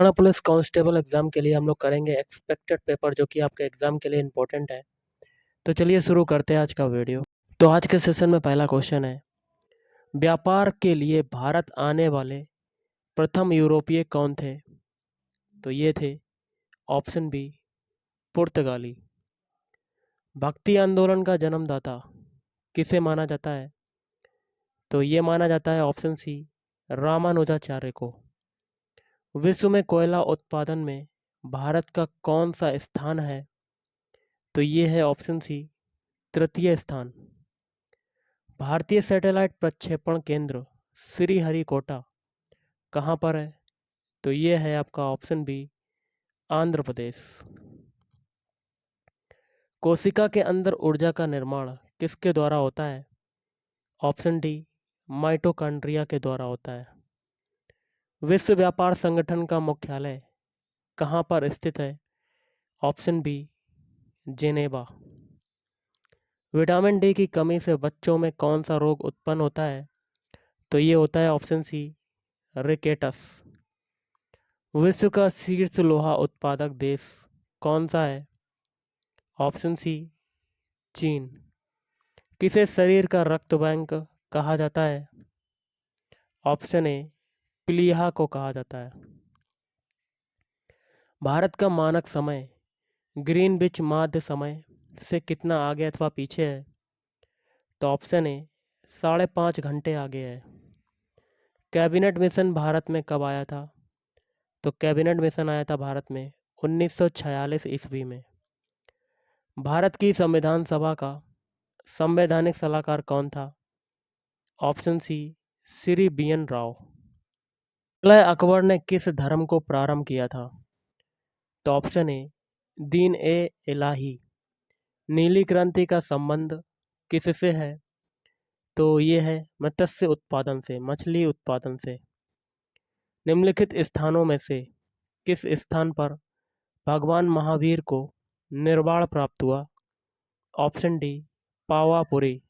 Haryana police constable exam के लिए हम लोग करेंगे एक्सपेक्टेड पेपर जो कि आपके एग्जाम के लिए इम्पोर्टेंट है। तो चलिए शुरू करते हैं आज का वीडियो। तो आज के सेशन में पहला क्वेश्चन है, व्यापार के लिए भारत आने वाले प्रथम यूरोपीय कौन थे? तो ये थे ऑप्शन बी पुर्तगाली। भक्ति आंदोलन का जन्मदाता किसे माना जाता है? तो ये माना जाता है ऑप्शन सी रामानुजाचार्य को। विश्व में कोयला उत्पादन में भारत का कौन सा स्थान है? तो ये है ऑप्शन सी तृतीय स्थान। भारतीय सैटेलाइट प्रक्षेपण केंद्र श्रीहरिकोटा कहाँ पर है? तो ये है आपका ऑप्शन बी आंध्र प्रदेश। कोशिका के अंदर ऊर्जा का निर्माण किसके द्वारा होता है? ऑप्शन डी माइटोकॉन्ड्रिया के द्वारा होता है। विश्व व्यापार संगठन का मुख्यालय कहाँ पर स्थित है? Option B Geneva. Vitamin D की कमी से बच्चों में कौन सा रोग उत्पन्न होता है? तो ये होता है ऑप्शन सी रिकेटस। विश्व का शीर्ष लोहा उत्पादक देश कौन सा है? ऑप्शन सी चीन। किसे शरीर का रक्त बैंक कहा जाता है? ऑप्शन ए प्लीहा को कहा जाता है। भारत का मानक समय ग्रीनविच माध्य समय से कितना आगे अथवा पीछे है? तो ऑप्शन ए 5.5 घंटे आगे है। कैबिनेट मिशन भारत में कब आया था? तो कैबिनेट मिशन आया था भारत में 1946 ईस्वी में। भारत की संविधान सभा का संवैधानिक सलाहकार कौन था? Option C Shri B N. राव। मौलाना अकबर ने किस धर्म को प्रारंभ किया था? तो ऑप्शन ए दीन ए इलाही। नीली क्रांति का संबंध किससे है? तो ये है मत्स्य उत्पादन से, मछली उत्पादन से। निम्नलिखित स्थानों में से किस स्थान पर भगवान महावीर को निर्वाण प्राप्त हुआ? Option D Pawapuri.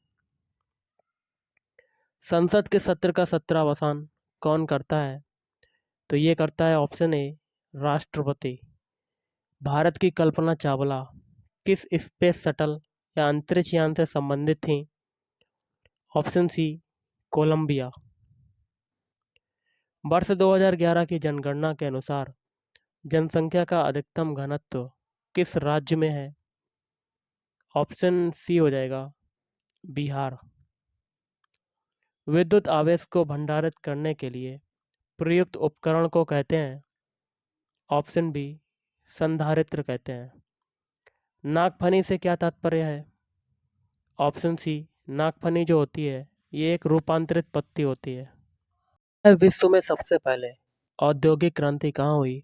संसद के सत्र का सत्रावसान कौन करता है? तो ये करता है ऑप्शन ए राष्ट्रपति। भारत की कल्पना चावला किस स्पेस शटल या अंतरिक्ष यान से संबंधित थी? Option C Columbia. वर्ष 2011 की जनगणना के अनुसार जनसंख्या का अधिकतम घनत्व किस राज्य में है? ऑप्शन सी हो जाएगा बिहार। विद्युत आवेश को भंडारित करने के लिए प्रयुक्त उपकरण को कहते हैं? ऑप्शन बी संधारित्र कहते हैं। नागफनी से क्या तात्पर्य है? ऑप्शन सी नागफनी जो होती है ये एक रूपांतरित पत्ती होती है। विश्व में सबसे पहले औद्योगिक क्रांति कहाँ हुई?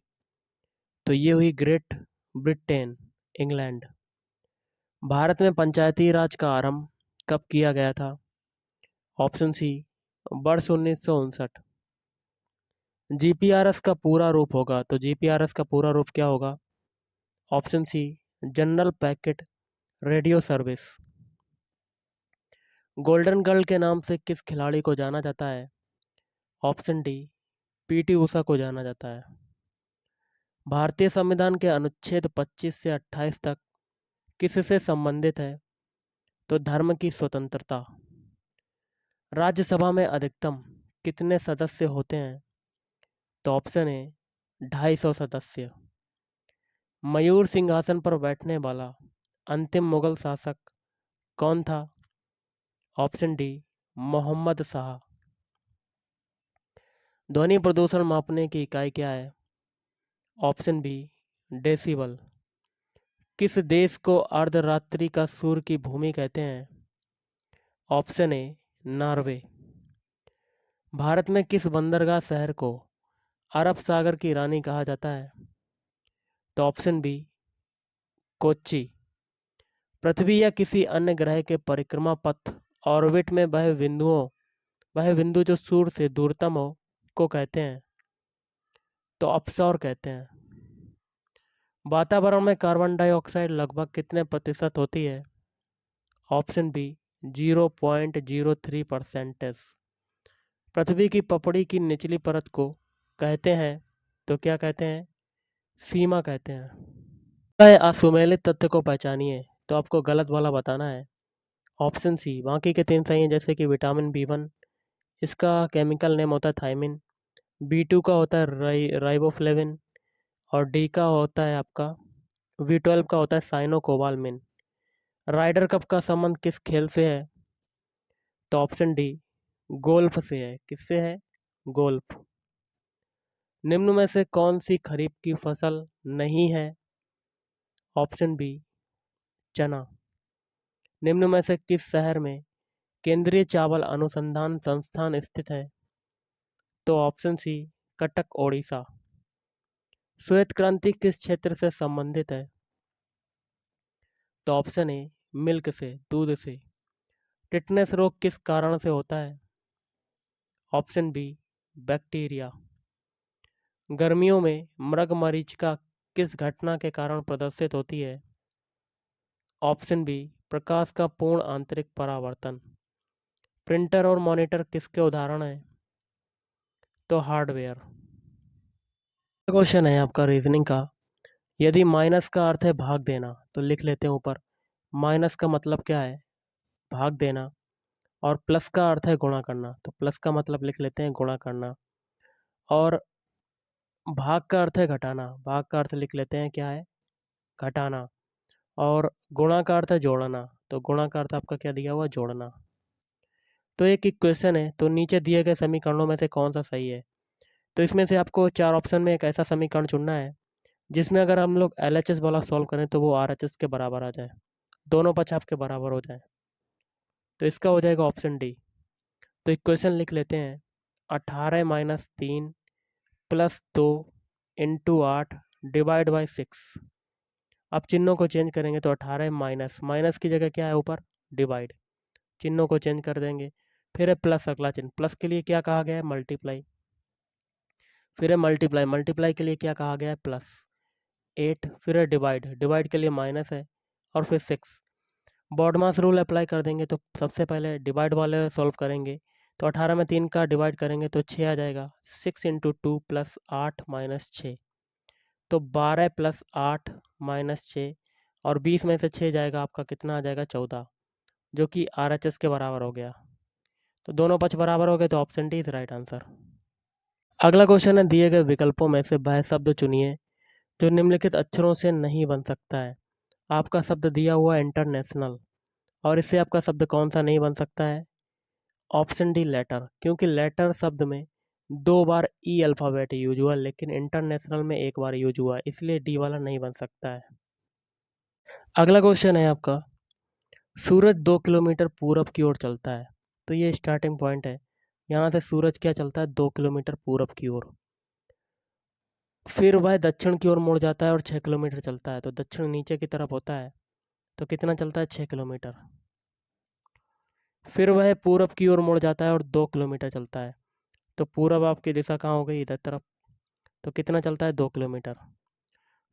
तो ये हुई ग्रेट ब्रिटेन, इंग्लैंड। भारत में पंचायती राज का आरंभ कब किया गया था? ऑप्शन सी वर्ष 1959। जीपीआरएस का पूरा रूप होगा, तो जीपीआरएस का पूरा रूप क्या होगा? Option C general packet radio service. Golden girl के नाम से किस खिलाड़ी को जाना जाता है? ऑप्शन डी पीटी उषा को जाना जाता है। भारतीय संविधान के अनुच्छेद 25 से 28 तक किससे संबंधित है? तो धर्म की स्वतंत्रता। राज्यसभा में अधिकतम कितने सदस्य होते हैं? तो ऑप्शन ए 250 सदस्य। मयूर सिंहासन पर बैठने वाला अंतिम मुगल शासक कौन था? Option D Mohammad Shah. ध्वनि प्रदूषण मापने की इकाई क्या है? Option B decibel. किस देश को अर्धरात्रि का सूर्य की भूमि कहते हैं? Option A Norway. भारत में किस बंदरगाह शहर को अरब सागर की रानी कहा जाता है? तो ऑप्शन बी कोच्चि। पृथ्वी या किसी अन्य ग्रह के परिक्रमा पथ ऑर्बिट में वह बिंदु जो सूर्य से दूरतम हो को कहते हैं? तो अपसौर कहते हैं। वातावरण में कार्बन डाइऑक्साइड लगभग कितने प्रतिशत होती है? Option B 0.03%। पृथ्वी की पपड़ी की निचली परत को कहते हैं? तो क्या कहते हैं? सीमा कहते हैं। असुमेलित तथ्य को पहचानिए, तो आपको गलत वाला बताना है। ऑप्शन सी, बाकी के 3 सही हैं, जैसे कि विटामिन B1, इसका केमिकल नेम होता है थायमिन, B2 का होता है राइबोफ्लेविन, और डी का होता है आपका B12 का होता है साइनोकोबाल्मिन। राइडर कप का संबंध किस खेल से है? तो ऑप्शन डी, गोल्फ से है। किससे है? गोल्फ। निम्न में से कौन सी खरीफ की फसल नहीं है? ऑप्शन बी, चना। निम्न में से किस शहर में केंद्रीय चावल अनुसंधान संस्थान स्थित है? तो ऑप्शन सी, कटक ओडिशा। श्वेत क्रांति किस क्षेत्र से संबंधित है? तो ऑप्शन ए, मिल्क से, दूध से। टिटनेस रोग किस कारण से होता है? Option B, bacteria. गर्मियों में मृगमरीचिका किस घटना के कारण प्रदर्शित होती है? ऑप्शन बी, प्रकाश का पूर्ण आंतरिक परावर्तन। प्रिंटर और मॉनिटर किसके उदाहरण हैं? तो हार्डवेयर। क्वेश्चन है आपका रीजनिंग का। यदि माइनस का अर्थ है भाग देना, तो लिख लेते हैं ऊपर माइनस का मतलब क्या है? भाग देना। और प्लस का अर्थ है गुणा करना, तो प्लस का मतलब लिख लेते हैं गुणा करना। और भाग का अर्थ है घटाना, भाग का अर्थ लिख लेते हैं क्या है? घटाना। और गुणा का अर्थ है जोड़ना, तो गुणा का अर्थ आपका क्या दिया हुआ? जोड़ना। तो एक इक्वेशन है, तो नीचे दिए गए समीकरणों में से कौन सा सही है? तो इसमें से आपको 4 ऑप्शन में एक ऐसा समीकरण चुनना है जिसमें अगर हम लोग LHS वाला सॉल्व करें तो वो RHS के बराबर आ जाए, दोनों पक्ष आपके बराबर हो जाए। तो इसका हो जाएगा ऑप्शन डी। तो इक्वेशन लिख लेते हैं 18-3 प्लस 2 इंटू 8 डिवाइड बाई 6। अब चिन्हों को चेंज करेंगे तो 18 माइनस माइनस की जगह क्या है ऊपर? डिवाइड। चिन्हों को चेंज कर देंगे। फिर है प्लस, अगला चिन्ह प्लस के लिए क्या कहा गया है? मल्टीप्लाई। फिर है मल्टीप्लाई, मल्टीप्लाई के लिए क्या कहा गया है? प्लस 8। फिर है डिवाइड, डिवाइड के लिए माइनस है। और फिर 6। बॉडमास रूल अप्लाई कर देंगे, तो सबसे पहले डिवाइड वाले सॉल्व करेंगे। तो 18 में 3 का डिवाइड करेंगे तो 6 आ जाएगा। 6 इंटू 2 प्लस 8 माइनस 6, तो 12 प्लस 8 माइनस 6। और 20 में से 6 जाएगा आपका, कितना आ जाएगा? 14, जो कि RHS के बराबर हो गया। तो दोनों पक्ष बराबर हो गए, तो option D is right answer. अगला क्वेश्चन है, दिए गए विकल्पों में से वह शब्द चुनिए जो निम्नलिखित अक्षरों से नहीं बन सकता है। आपका शब्द दिया हुआ इंटरनेशनल, और इससे आपका शब्द कौन सा नहीं बन सकता है? Option D, letter. क्योंकि लेटर शब्द में 2 बार ई अल्फ़ाबेट यूज हुआ, लेकिन इंटरनेशनल में 1 बार यूज हुआ, इसलिए डी वाला नहीं बन सकता है। अगला क्वेश्चन है आपका, सूरज 2 किलोमीटर पूरब की ओर चलता है। तो ये स्टार्टिंग पॉइंट है। यहाँ से सूरज क्या चलता है? 2 किलोमीटर पूरब की ओर। फिर वह दक्षिण की ओर मुड़ जाता है और 6 किलोमीटर चलता है। तो दक्षिण नीचे की तरफ होता है, तो कितना चलता है? 6 किलोमीटर। फिर वह पूरब की ओर मुड़ जाता है और 2 किलोमीटर चलता है। तो पूरब आपकी दिशा कहाँ हो गई? इधर तरफ। तो कितना चलता है? 2 किलोमीटर।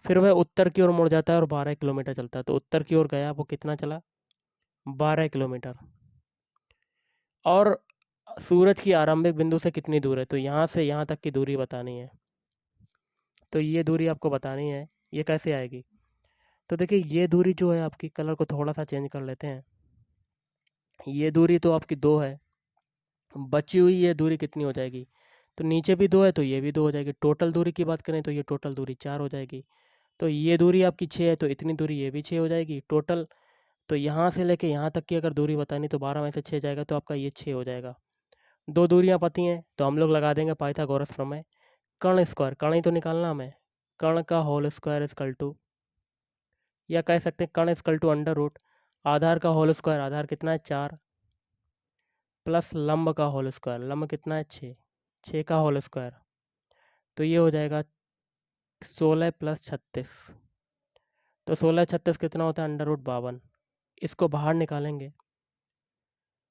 फिर वह उत्तर की ओर मुड़ जाता है और 12 किलोमीटर चलता है। तो उत्तर की ओर गया, वो कितना चला? 12 किलोमीटर। और सूरज की आरंभिक बिंदु से कितनी दूर है? तो यहाँ से यहाँ तक की दूरी बतानी है। तो ये दूरी आपको बतानी है। ये कैसे आएगी? तो देखिए, ये दूरी जो है आपकी, कलर को थोड़ा सा चेंज कर लेते हैं। ये दूरी तो आपकी 2 है। बची हुई ये दूरी कितनी हो जाएगी? तो नीचे भी 2 है, तो ये भी 2 हो जाएगी। टोटल दूरी की बात करें तो ये टोटल दूरी 4 हो जाएगी। तो ये दूरी आपकी 6 है, तो इतनी दूरी ये भी 6 हो जाएगी टोटल। तो यहाँ से लेके यहाँ तक की अगर दूरी बतानी, तो 12 में से 6 जाएगा, तो आपका ये 6 हो जाएगा। 2 दूरियाँ पती हैं, तो हम लोग लगा देंगे पाइथागोरस प्रमेय। कर्ण स्क्वायर, कर्ण ही तो निकालना हमें। कर्ण का होल स्क्वायर इजकल टू, या कह सकते हैं कर्ण इजकल टू अंडर रूट आधार का होल स्क्वायर। आधार कितना है? 4, प्लस लंब का होल स्क्वायर। लंब कितना है? 6, 6 का होल स्क्वायर। तो ये हो जाएगा 16 प्लस 36। तो 16 36 कितना होता है? Under root 52। इसको बाहर निकालेंगे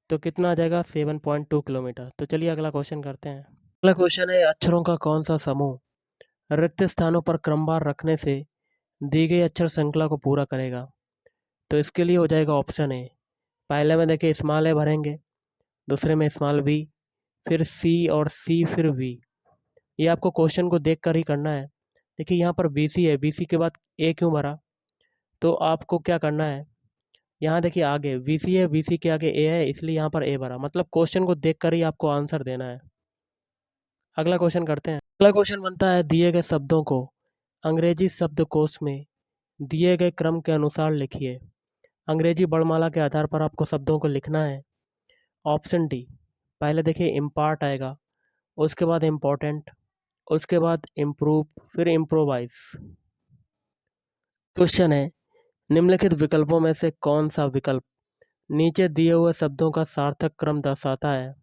तो कितना आ जाएगा? 7.2 किलोमीटर। तो चलिए अगला क्वेश्चन करते हैं। अगला क्वेश्चन है, अक्षरों का कौन सा समूह रिक्त स्थानों पर क्रमवार रखने से दी गई अक्षर श्रृंखला को पूरा करेगा? तो इसके लिए हो जाएगा ऑप्शन ए। पहले में देखिए स्मॉल ए भरेंगे, दूसरे में स्मॉल बी, फिर सी और सी फिर वी। ये आपको क्वेश्चन को देख कर ही करना है। देखिए यहाँ पर BC है, BC के बाद A क्यों भरा, तो आपको क्या करना है, यहाँ देखिए आगे BC है, BC के आगे A है, इसलिए यहाँ पर A भरा। मतलब क्वेश्चन को देख कर ही आपको आंसर देना है। अगला क्वेश्चन करते हैं। अगला क्वेश्चन बनता है, दिए गए शब्दों को अंग्रेजी शब्दकोश में दिए गए क्रम के अनुसार लिखिए। अंग्रेजी वर्णमाला के आधार पर आपको शब्दों को लिखना है। ऑप्शन डी, पहले देखिए इम्पार्ट आएगा, उसके बाद इम्पोर्टेंट, उसके बाद इम्प्रूव, फिर इम्प्रोवाइज। क्वेश्चन है, निम्नलिखित विकल्पों में से कौन सा विकल्प नीचे दिए हुए शब्दों का सार्थक क्रम दर्शाता है।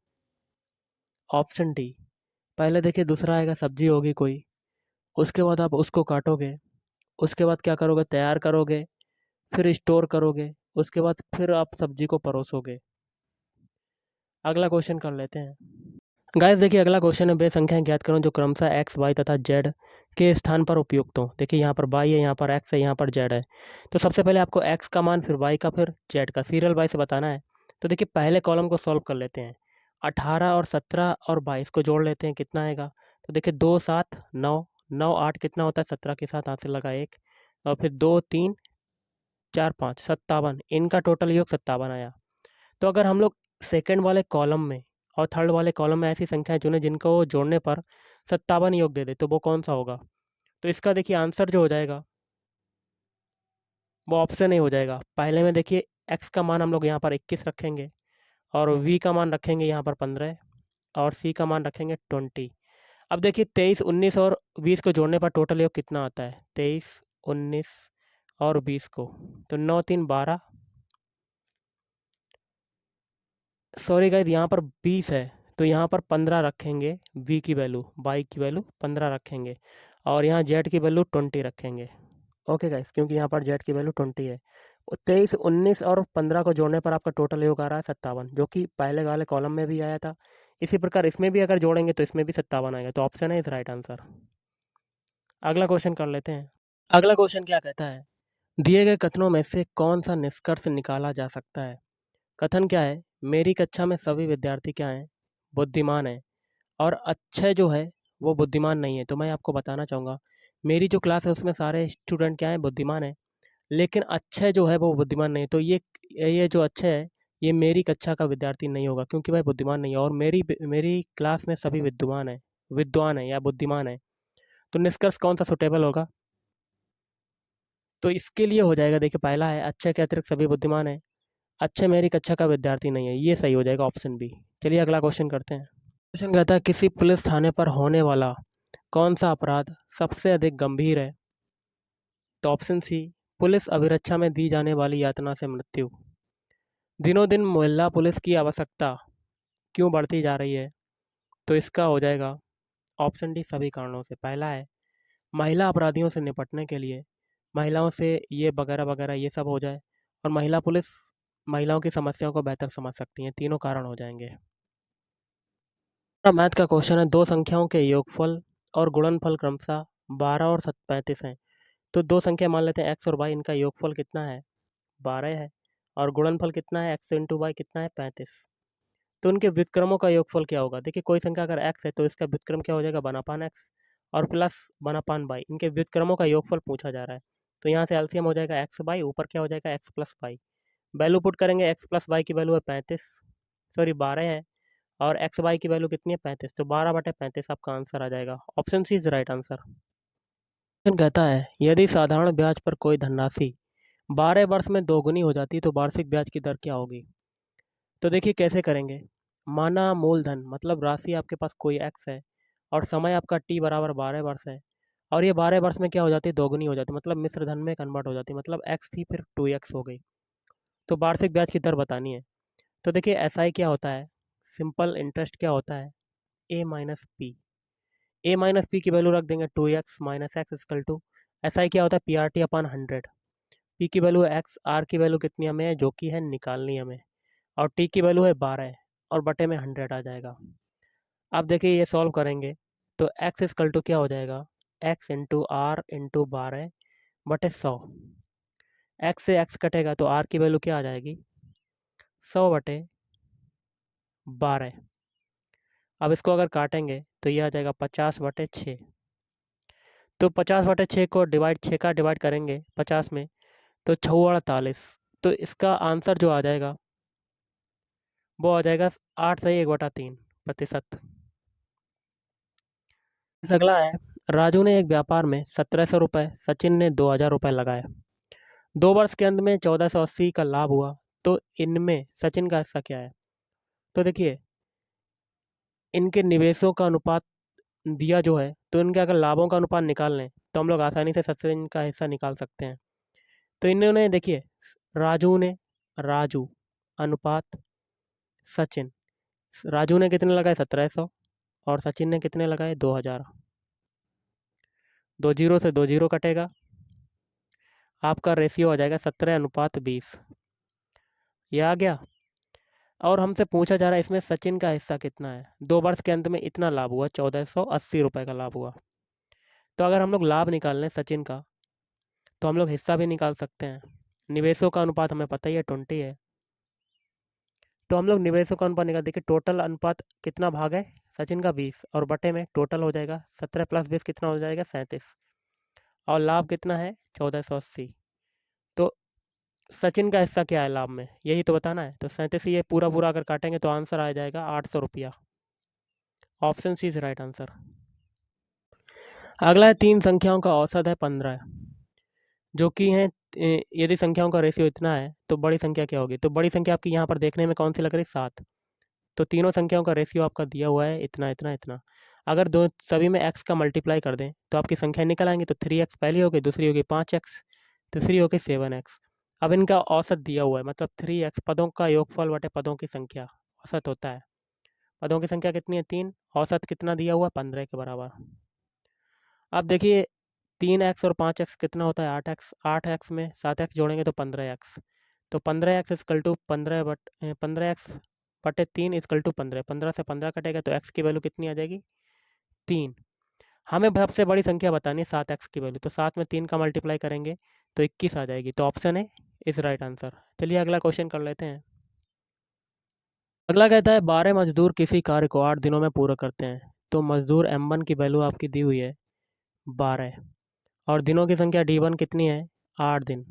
ऑप्शन डी, पहले देखिए दूसरा आएगा, सब्जी होगी कोई, उसके बाद आप उसको काटोगे, उसके बाद क्या करोगे, तैयार करोगे, फिर स्टोर करोगे, उसके बाद फिर आप सब्जी को परोसोगे। अगला क्वेश्चन कर लेते हैं। गाइस देखिए अगला क्वेश्चन है, वे संख्याएं ज्ञात करो जो क्रमशः एक्स वाई तथा जेड के स्थान पर उपयुक्त हो। देखिए यहाँ पर वाई है, यहाँ पर एक्स है, यहाँ पर जेड है। तो सबसे पहले आपको एक्स का मान, फिर वाई का, फिर जेड का सीरियल वाई से बताना है। तो देखिए पहले कॉलम को सॉल्व कर लेते हैं। 18 और 17 और 22 को जोड़ लेते हैं, कितना आएगा। तो देखिए 2 7 9, 9 8 कितना होता है, 17 के साथ हाथ से लगा 1, और फिर 2 3 4 5 57, इनका टोटल योग 57 आया। तो अगर हम लोग सेकंड वाले कॉलम में और थर्ड वाले कॉलम में ऐसी संख्याएं चुने जिनको जोड़ने पर 57 योग दे दे, तो वो कौन सा होगा। तो इसका देखिए आंसर जो हो जाएगा वो ऑप्शन ए हो जाएगा। पहले में देखिए एक्स का मान हम लोग यहाँ पर 21 रखेंगे, और वी का मान रखेंगे यहाँ पर 15, और सी का मान रखेंगे 20। अब देखिए 23 19 और 20 को जोड़ने पर टोटल योग कितना आता है, 23 19 और 20 को, तो 9 3 12, सॉरी गाइस यहाँ पर 20 है, तो यहाँ पर 15 रखेंगे, वी की वैल्यू, वाई की वैल्यू 15 रखेंगे, और यहाँ जेड की वैल्यू 20 रखेंगे। ओके गाइस, क्योंकि यहाँ पर जेड की वैल्यू 20 है। 23 19 और 15 को जोड़ने पर आपका टोटल योग आ रहा है 57, जो कि पहले वाले कॉलम में भी आया था। इसी प्रकार इसमें भी अगर जोड़ेंगे तो इसमें भी 57 आएगा, तो ऑप्शन है इस राइट आंसर। अगला क्वेश्चन कर लेते हैं। अगला क्वेश्चन क्या कहता है, दिए गए कथनों में से कौन सा निष्कर्ष निकाला जा सकता है। कथन क्या है, मेरी कक्षा में सभी विद्यार्थी क्या हैं, बुद्धिमान हैं, और अक्षय जो है वो बुद्धिमान नहीं है। तो मैं आपको बताना चाहूँगा, मेरी जो क्लास है उसमें सारे स्टूडेंट क्या हैं, बुद्धिमान हैं, लेकिन अक्षय जो है वो बुद्धिमान नहीं है। तो ये जो अक्षय है ये मेरी कक्षा का विद्यार्थी नहीं होगा, क्योंकि वह बुद्धिमान नहीं है, और मेरी क्लास में सभी विद्वान है या बुद्धिमान है। तो निष्कर्ष कौन सा सुटेबल होगा। तो इसके लिए हो जाएगा, देखिए पहला है, अक्षय के अतिरिक्त सभी बुद्धिमान है, अक्षय मेरी कक्षा का विद्यार्थी नहीं है, ये सही हो जाएगा, ऑप्शन बी। चलिए अगला क्वेश्चन करते हैं। क्वेश्चन कहता है, किसी पुलिस थाने पर होने वाला कौन सा अपराध सबसे अधिक गंभीर है। तो ऑप्शन सी, पुलिस अभिरक्षा में दी जाने वाली यातना से मृत्यु। दिनों दिन महिला पुलिस की आवश्यकता क्यों बढ़ती जा रही है। तो इसका हो जाएगा ऑप्शन डी, सभी कारणों से। पहला है, महिला अपराधियों से निपटने के लिए महिलाओं से ये वगैरह वगैरह ये सब हो जाए, और महिला पुलिस महिलाओं की समस्याओं को बेहतर समझ सकती हैं, तीनों कारण हो जाएंगे। मैथ का क्वेश्चन है, दो संख्याओं के योगफल और गुणनफल क्रमशः 12 और 35 हैं। तो दो संख्या मान लेते हैं एक्स और वाई, इनका योगफल कितना है, 12 है, और गुणनफल कितना है, एक्स इंटू वाई कितना है, 35। तो उनके व्युत्क्रमों का योगफल क्या होगा। देखिए कोई संख्या अगर एक्स है तो इसका व्युत्क्रम क्या हो जाएगा, बनापान एक्स, और प्लस बनापान वाई, इनके व्युत्क्रमों का योगफल पूछा जा रहा है। तो यहाँ से एलसीएम हो जाएगा एक्स बाई, ऊपर क्या हो जाएगा, X plus Y. Value put करेंगे, एक्स प्लस वाई की वैल्यू है 35, सॉरी 12 है, और एक्स वाई की वैल्यू कितनी है, 35, तो 12/35 आपका आंसर आ जाएगा, option C is right answer. Question कहता है, यदि साधारण ब्याज पर कोई धनराशि 12 वर्ष में दोगुनी हो जाती तो वार्षिक ब्याज की दर क्या होगी। तो देखिए कैसे करेंगे, माना मूलधन मतलब राशि आपके पास कोई एक्स है, और समय आपका टी बराबर 12 वर्ष है, और ये 12 वर्ष में क्या हो जाती है, दोगुनी हो जाती है, मतलब मिश्र धन में कन्वर्ट हो जाती है, मतलब एक्स थी फिर 2x हो गई। तो वार्षिक ब्याज की दर बतानी है। तो देखिए एसआई क्या होता है, सिंपल इंटरेस्ट क्या होता है, ए माइनस पी की वैल्यू रख देंगे 2x minus X equal to, SI क्या होता है, PRT/100। पी की वैल्यू है एक्स, आर की वैल्यू कितनी हमें है, जो कि है निकालनी हमें, और टी की वैल्यू है 12, और बटे में 100 आ जाएगा। अब देखिए ये सॉल्व करेंगे, तो एक्स इक्वल टू क्या हो जाएगा, X into R into 12/100। X से एक्स कटेगा तो आर की वैल्यू क्या आ जाएगी, 100/12। अब इसको अगर काटेंगे तो ये आ जाएगा 50/6। तो 50/6 को डिवाइड 6 का डिवाइड करेंगे 50 में, तो 6×48। तो इसका आंसर जो आ जाएगा वो आ जाएगा 8/1/3%। अगला है, राजू ने एक व्यापार में 1700 रुपये, सचिन ने 2000 रुपये लगाए। 2 वर्ष के अंत में 1480 का लाभ हुआ, तो इनमें सचिन का हिस्सा क्या है? तो देखिए, इनके निवेशों का अनुपात दिया जो है, तो इनके अगर लाभों का अनुपात निकाल लें तो हम लोग आसानी से सचिन का हिस्सा निकाल सकते हैं। तो इन्होंने देखिए, राजू अनुपात सचिन, राजू ने कितने लगाए 1700 और सचिन ने कितने लगाए 2000। 20 से 20 कटेगा, आपका रेशियो आ जाएगा 17:20। ये आ गया। और हमसे पूछा जा रहा है इसमें सचिन का हिस्सा कितना है। 2 वर्ष के अंत में इतना लाभ हुआ, 1480 रुपये का लाभ हुआ। तो अगर हम लोग लाभ निकाल लें सचिन का, तो हम लोग हिस्सा भी निकाल सकते हैं। निवेशों का अनुपात हमें पता ही है 20 है, तो हम लोग निवेशों का अनुपात निकाल, देखिए टोटल अनुपात कितना भाग है सचिन का 20, और बटे में टोटल हो जाएगा 17 + 20 कितना हो जाएगा 37, और लाभ कितना है 1480। तो सचिन का हिस्सा क्या है लाभ में, यही तो बताना है। तो 37 ये पूरा पूरा अगर काटेंगे तो आंसर आ जाएगा 800 रुपया। Option C is right answer. अगला है, 3 संख्याओं का औसत है 15, जो कि है यदि संख्याओं का रेशियो इतना है तो बड़ी संख्या क्या होगी? तो बड़ी संख्या आपकी यहाँ पर देखने में कौन सी लग रही? 7। तो तीनों संख्याओं का रेशियो आपका दिया हुआ है इतना इतना इतना। अगर दो सभी में x का मल्टीप्लाई कर दें तो आपकी संख्या निकल आएंगी। तो 3x पहली होगी, दूसरी होगी 5x, तीसरी होगी 7x। अब इनका औसत दिया हुआ है, मतलब 3x पदों का योगफल बटे पदों की संख्या औसत होता है। पदों की संख्या कितनी है 3, औसत कितना दिया हुआ है 15 के बराबर। अब देखिए 3x और 5x कितना होता है 8x, 8x में 7x जोड़ेंगे तो 15x। तो 15x equal to 15x/3 equal to 15, 15 से 15 कटेगा तो x की वैल्यू कितनी आ जाएगी 3। हमें सबसे बड़ी संख्या बतानी है 7x की वैल्यू, तो 7 में 3 का मल्टीप्लाई करेंगे तो 21 आ जाएगी। तो ऑप्शन है इस राइट आंसर। चलिए अगला क्वेश्चन कर लेते हैं। अगला कहता है 12 मजदूर किसी कार्य को 8 दिनों में पूरा करते हैं, तो मजदूर M1 की वैल्यू आपकी दी हुई है 12, और दिनों की संख्या D1 कितनी है 8 दिन।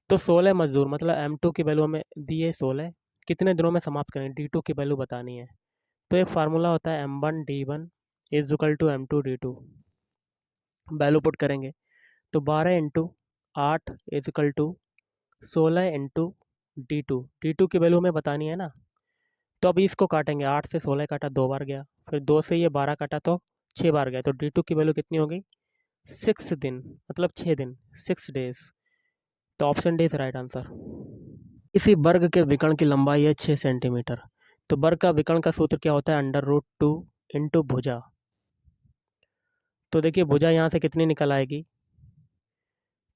तो 16 मजदूर, मतलब M2 की वैल्यू हमें दी है 16, कितने दिनों में समाप्त करेंगे, D2 की वैल्यू बतानी है। तो एक फार्मूला होता है M1 D1 is equal to M2 D2। Value put करेंगे तो 12 into 8 is equal to 16 into D2 की वैल्यू हमें बतानी है ना। तो अभी इसको काटेंगे, 8 से 16 काटा 2 बार गया, फिर 2 से ये 12 काटा तो 6 बार गया। तो D2 की वैल्यू कितनी होगी 6 दिन, मतलब 6 दिन, 6 डेज। तो option D is right answer. इसी वर्ग के विकर्ण की लंबाई है 6 सेंटीमीटर, तो वर्ग का विकर्ण का सूत्र क्या होता है √2 इंटू भुजा। तो देखिए भुजा यहाँ से कितनी निकल आएगी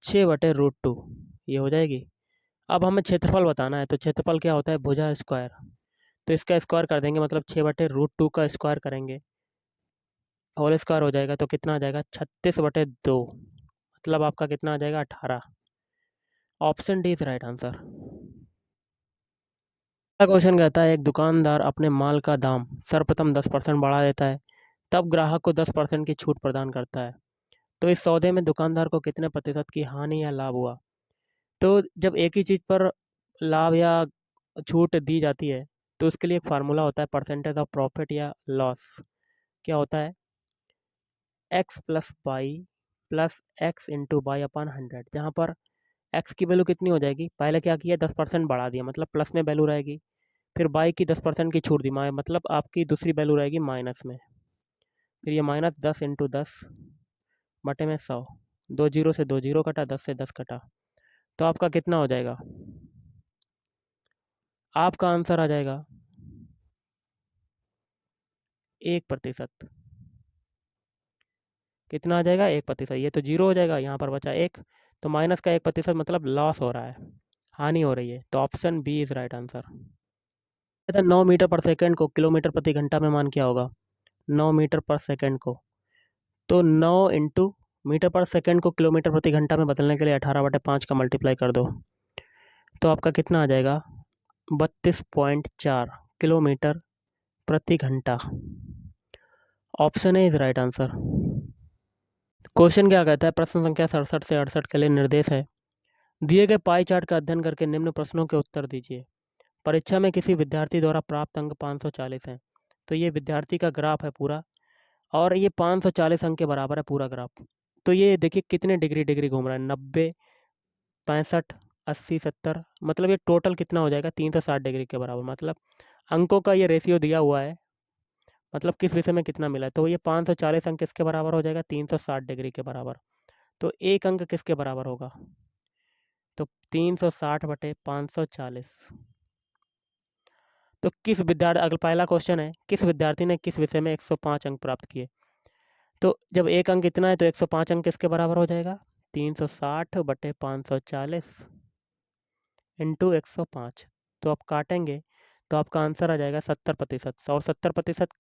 6/√2, ये हो जाएगी। अब हमें क्षेत्रफल बताना है, तो क्षेत्रफल क्या होता है भुजा स्क्वायर। तो इसका स्क्वायर कर देंगे, मतलब 6/√2 का स्क्वायर करेंगे, होल स्क्वायर हो जाएगा तो कितना आ जाएगा 36/2, मतलब आपका कितना आ जाएगा 18। Option D is right answer. अगला क्वेश्चन कहता है एक दुकानदार अपने माल का दाम सर्वप्रथम 10% बढ़ा देता है, तब ग्राहक को 10% की छूट प्रदान करता है। तो इस सौदे में दुकानदार को कितने प्रतिशत की हानि या लाभ हुआ? तो जब एक ही चीज़ पर लाभ या छूट दी जाती है तो उसके लिए एक फार्मूला होता है परसेंटेज ऑफ प्रॉफिट या लॉस। क्या होता है x + y + x × y/100, जहाँ पर x की वैल्यू कितनी हो जाएगी, पहले क्या किया 10% बढ़ा दिया, मतलब प्लस में वैल्यू रहेगी, फिर y की 10% की छूट दी, मतलब आपकी दूसरी वैल्यू रहेगी माइनस में, फिर ये -10 × 10 बटे में 100, 2 जीरो से 2 जीरो कटा, 10 से 10 कटा, तो आपका कितना हो जाएगा, आपका आंसर आ जाएगा 1%। कितना आ जाएगा 1%, ये तो जीरो हो जाएगा, यहाँ पर बचा 1, तो माइनस का 1% मतलब लॉस हो रहा है, हानि हो रही है। तो option B is right answer. 9 metre पर सेकंड को किलोमीटर प्रति घंटा में मान क्या होगा, 9 मीटर पर सेकंड को, तो 9 इंटू मीटर पर सेकंड को किलोमीटर प्रति घंटा में बदलने के लिए 18/5 का मल्टीप्लाई कर दो, तो आपका कितना आ जाएगा 32.4 किलोमीटर प्रति घंटा। Option A is right answer. Question क्या कहता है, प्रश्न संख्या 67 से 68 के लिए निर्देश है, दिए गए पाई चार्ट का अध्ययन करके निम्न प्रश्नों के उत्तर दीजिए। परीक्षा में किसी विद्यार्थी द्वारा प्राप्त अंक 540 हैं। तो ये विद्यार्थी का ग्राफ है पूरा, और ये 540 अंक के बराबर है पूरा ग्राफ। तो ये देखिए कितने डिग्री डिग्री घूम रहा है, 90, 65, 80, 70, मतलब ये टोटल कितना हो जाएगा, 360 डिग्री के बराबर। मतलब अंकों का ये रेशियो दिया हुआ है, मतलब किस विषय में कितना मिला है। तो ये 540 अंक किसके बराबर हो जाएगा, 360 डिग्री के बराबर। तो एक अंक किसके बराबर होगा, तो 360/540। तो किस विद्यार्थी, अगला पहला क्वेश्चन है, किस विद्यार्थी ने किस विषय में 105 अंक प्राप्त किए। तो जब एक अंक इतना है तो 105 अंक किसके बराबर हो जाएगा, 360/540 इंटू 105। तो आप काटेंगे तो आपका आंसर आ जाएगा 70%। और 70%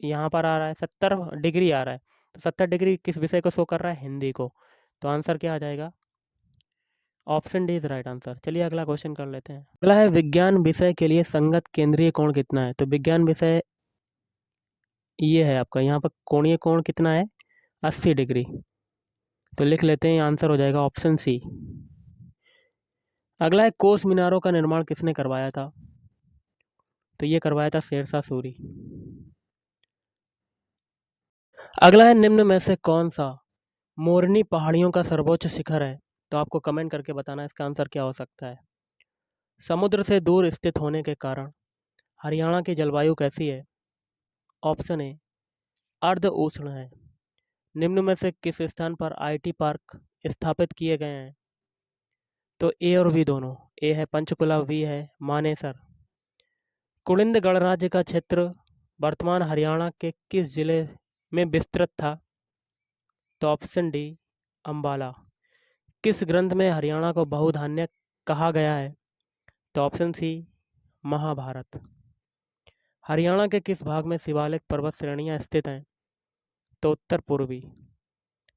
यहाँ पर आ रहा है, 70 डिग्री आ रहा है। तो 70 डिग्री किस विषय को शो कर रहा है, हिंदी को। तो आंसर क्या आ जाएगा, option D is right answer. चलिए अगला क्वेश्चन कर लेते हैं। अगला है, विज्ञान विषय के लिए संगत केंद्रीय कोण कितना है। तो विज्ञान विषय ये है आपका, यहाँ पर कोणीय कोण कितना है, 80 डिग्री। तो लिख लेते हैं, आंसर हो जाएगा ऑप्शन सी। अगला है, कोस मीनारों का निर्माण किसने करवाया था। तो ये करवाया था शेरशाह सूरी। अगला है, निम्न में से कौन सा मोरनी पहाड़ियों का सर्वोच्च शिखर है। तो आपको कमेंट करके बताना इसका आंसर क्या हो सकता है। समुद्र से दूर स्थित होने के कारण हरियाणा की जलवायु कैसी है। ऑप्शन ए अर्ध उष्ण है। निम्न में से किस स्थान पर आईटी पार्क स्थापित किए गए हैं। तो ए और बी दोनों, ए है पंचकुला, बी है मानेसर। कुलिंद गणराज्य का क्षेत्र वर्तमान हरियाणा के किस जिले में विस्तृत था। तो ऑप्शन डी अंबाला। किस ग्रंथ में हरियाणा को बहुधान्य कहा गया है। तो ऑप्शन सी महाभारत। हरियाणा के किस भाग में शिवालिक पर्वत श्रेणियां स्थित हैं। तो उत्तर पूर्वी।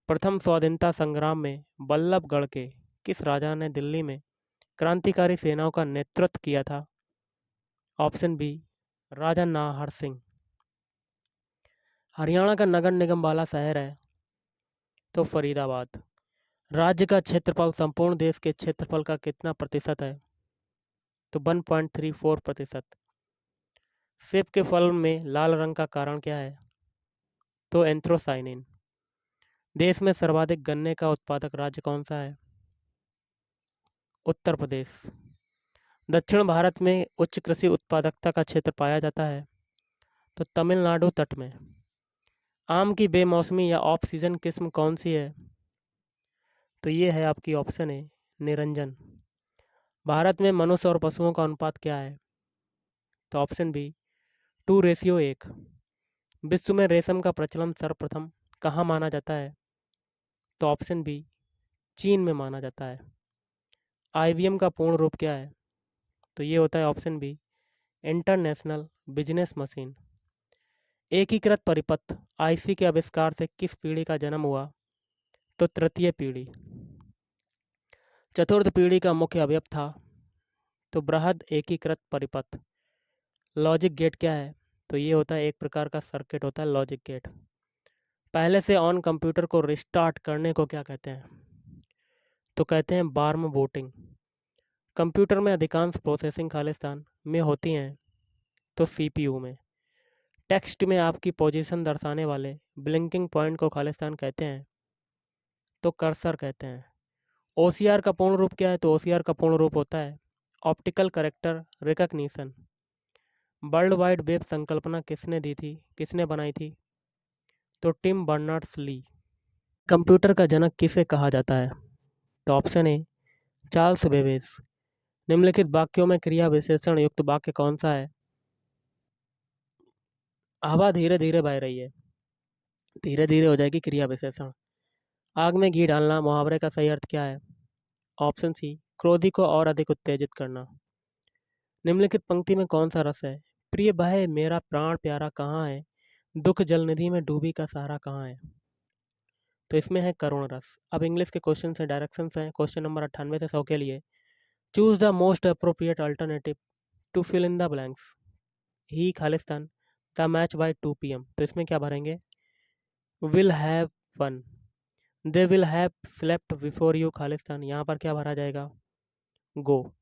प्रथम स्वाधीनता संग्राम में बल्लभगढ़ के किस राजा ने दिल्ली में क्रांतिकारी सेनाओं का नेतृत्व किया था। ऑप्शन बी राजा नाहर सिंह। हरियाणा का नगर निगम वाला शहर है तो फरीदाबाद। राज्य का क्षेत्रफल संपूर्ण देश के क्षेत्रफल का कितना प्रतिशत है। तो 1.34%। सेब के फल में लाल रंग का कारण क्या है। तो एंथ्रोसाइनिन। देश में सर्वाधिक गन्ने का उत्पादक राज्य कौन सा है। उत्तर प्रदेश। दक्षिण भारत में उच्च कृषि उत्पादकता का क्षेत्र पाया जाता है। तो तमिलनाडु तट में। आम की बेमौसमी या ऑफ सीजन किस्म कौन सी है। तो ये है आपकी ऑप्शन है निरंजन। भारत में मनुष्य और पशुओं का अनुपात क्या है। तो ऑप्शन बी 2:1। विश्व में रेशम का प्रचलन सर्वप्रथम कहाँ माना जाता है। तो ऑप्शन बी चीन में माना जाता है। आईबीएम का पूर्ण रूप क्या है। तो ये होता है option B international business machine. एकीकृत परिपथ आईसी के आविष्कार से किस पीढ़ी का जन्म हुआ। तो तृतीय पीढ़ी। चतुर्थ पीढ़ी का मुख्य अवयव था तो बृहद एकीकृत परिपथ। लॉजिक गेट क्या है। तो ये होता है एक प्रकार का सर्किट होता है लॉजिक गेट। पहले से ऑन कंप्यूटर को रिस्टार्ट करने को क्या कहते हैं। तो कहते हैं वार्म बूटिंग। कंप्यूटर में अधिकांश प्रोसेसिंग खालिस्तान में होती हैं तो सीपीयू में। टेक्स्ट में आपकी पोजीशन दर्शाने वाले ब्लिंकिंग पॉइंट को खालिस्तान कहते हैं तो कर्सर कहते हैं। ओसीआर का पूर्ण रूप क्या है। तो ओसीआर का पूर्ण रूप होता है optical character recognition. World wide web संकल्पना किसने दी थी, किसने बनाई थी। तो टिम बर्नर्स ली। कंप्यूटर का जनक किसे कहा जाता है। तो ऑप्शन ए चार्ल्स बेबेज। निम्नलिखित वाक्यों में क्रिया विशेषण युक्त वाक्य कौन सा है। हवा धीरे धीरे बह रही है, धीरे धीरे हो जाएगी क्रिया विशेषण। आग में घी डालना मुहावरे का सही अर्थ क्या है। ऑप्शन सी क्रोधी को और अधिक उत्तेजित करना। निम्नलिखित पंक्ति में कौन सा रस है। प्रिय भाई मेरा प्राण प्यारा कहाँ है, दुख जलनिधि में डूबी का सहारा कहाँ है। तो इसमें है करुण रस। अब इंग्लिश के क्वेश्चन से डायरेक्शंस हैं। क्वेश्चन नंबर 98 से 100 के लिए choose the most appropriate alternative to fill in the blanks. ही खालिस्तान, द मैच बाय 2 PM। तो इसमें क्या भरेंगे? Will have one. They will have slept before you खालिस्तान, यहाँ पर क्या भरा जाएगा? गो।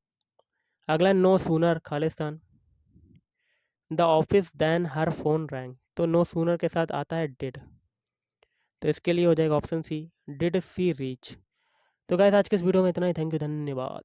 अगला नो सूनर खालिस्तान। The office then her phone rang, तो नो सूनर के साथ आता है डिड, तो इसके लिए हो जाएगा option C, did she reach. तो गाइस आज के इस वीडियो में इतना ही। थैंक यू, धन्यवाद।